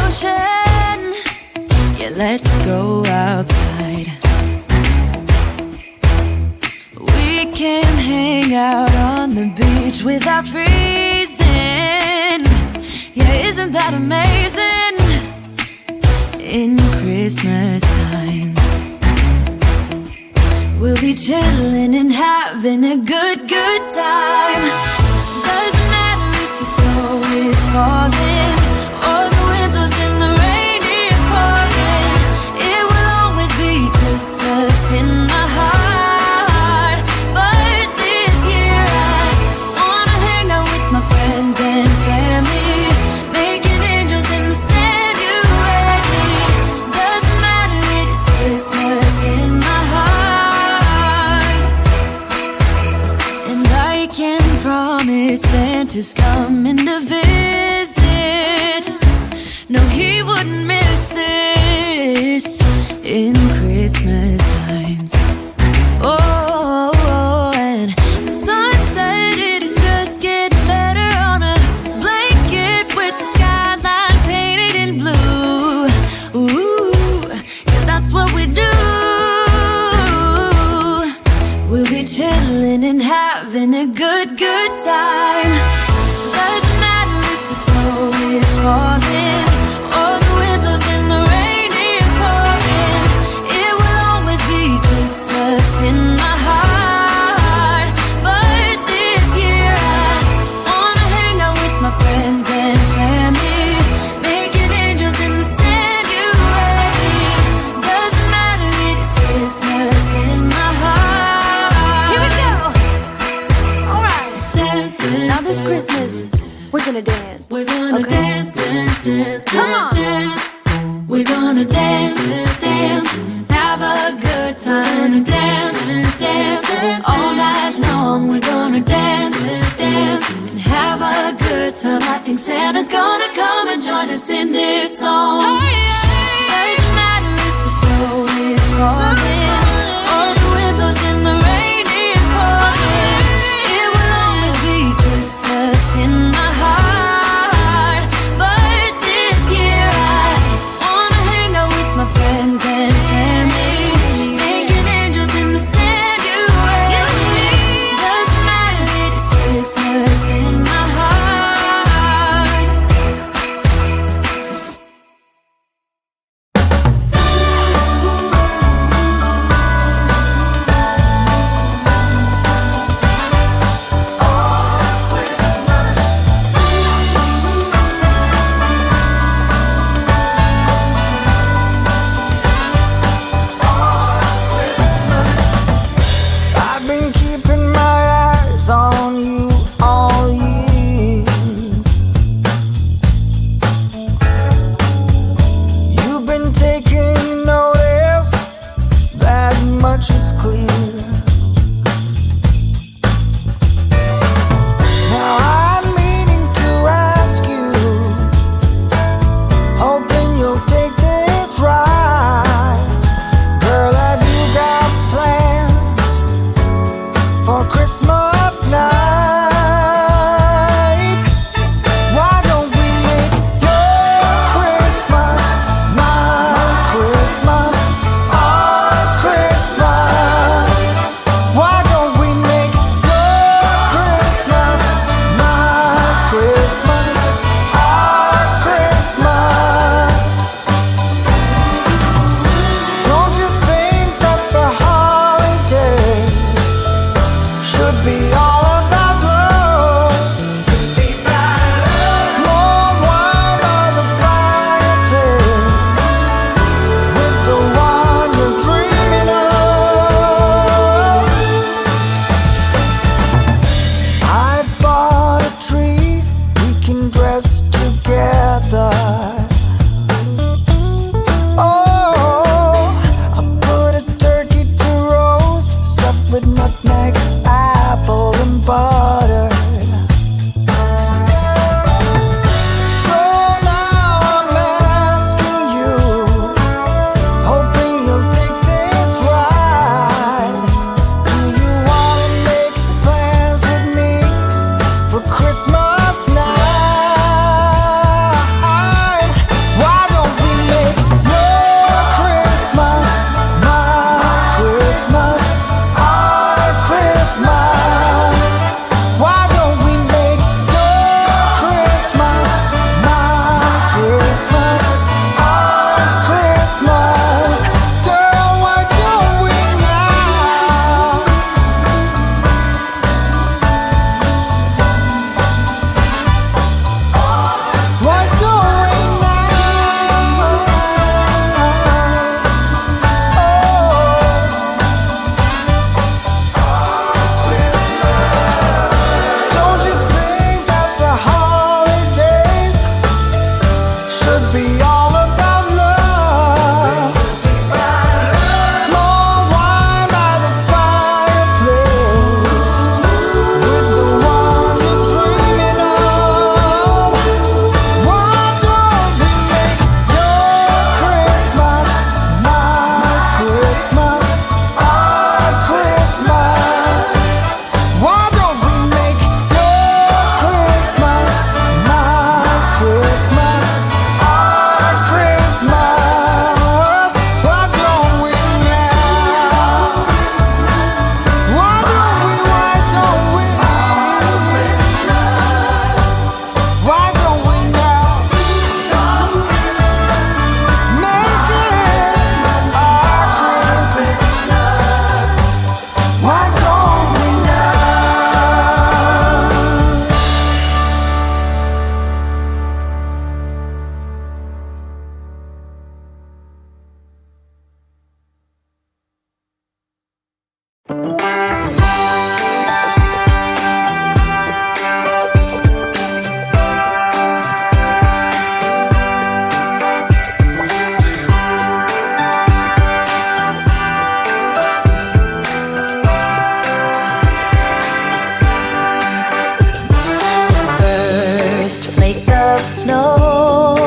ocean. Yeah, let's go outside. We can hang out on the beach without freezing. Yeah, isn't that amazing? In Christmas times, we'll be chilling and having a good time. Doesn't matter if the snow is falling or the wind blows and the rain is pouring. It will always be Christmas in my heart. But this year I wanna hang out with my friends and family, making angels in the sand. You ready? Doesn't matter, it's Christmas in my heart. And I can promise Santa's coming to visit. No, he wouldn't miss this in Christmas times. Oh, and the sun said it is just getting better on a blanket with the skyline painted in blue. Ooh, yeah, that's what we do. We'll be chilling and having a good time. Doesn't matter if the snow is falling or the wind blows and the rain is pouring. It will always be Christmas in my heart. But this year I wanna hang out with my friends and family, making angels in the sand. You ready? Doesn't matter, it's Christmas in my heart. Here we go. All right. Dance, dance, now this Christmas, we're gonna dance. We're gonna dance, dance, dance, come on, dance. We're gonna dance, dance, have a good time. Dance, dance, all night long. We're gonna dance, dance, and have a good time. I think Santa's gonna come and join us in this song. Doesn't matter if the snow is falling or the wind blows and the rain is pouring. It will always be Christmas in my heart. But this year I wanna hang out with my friends and family, making angels in the sand. You ready? Doesn't matter, it's Christmas in my heart. slow.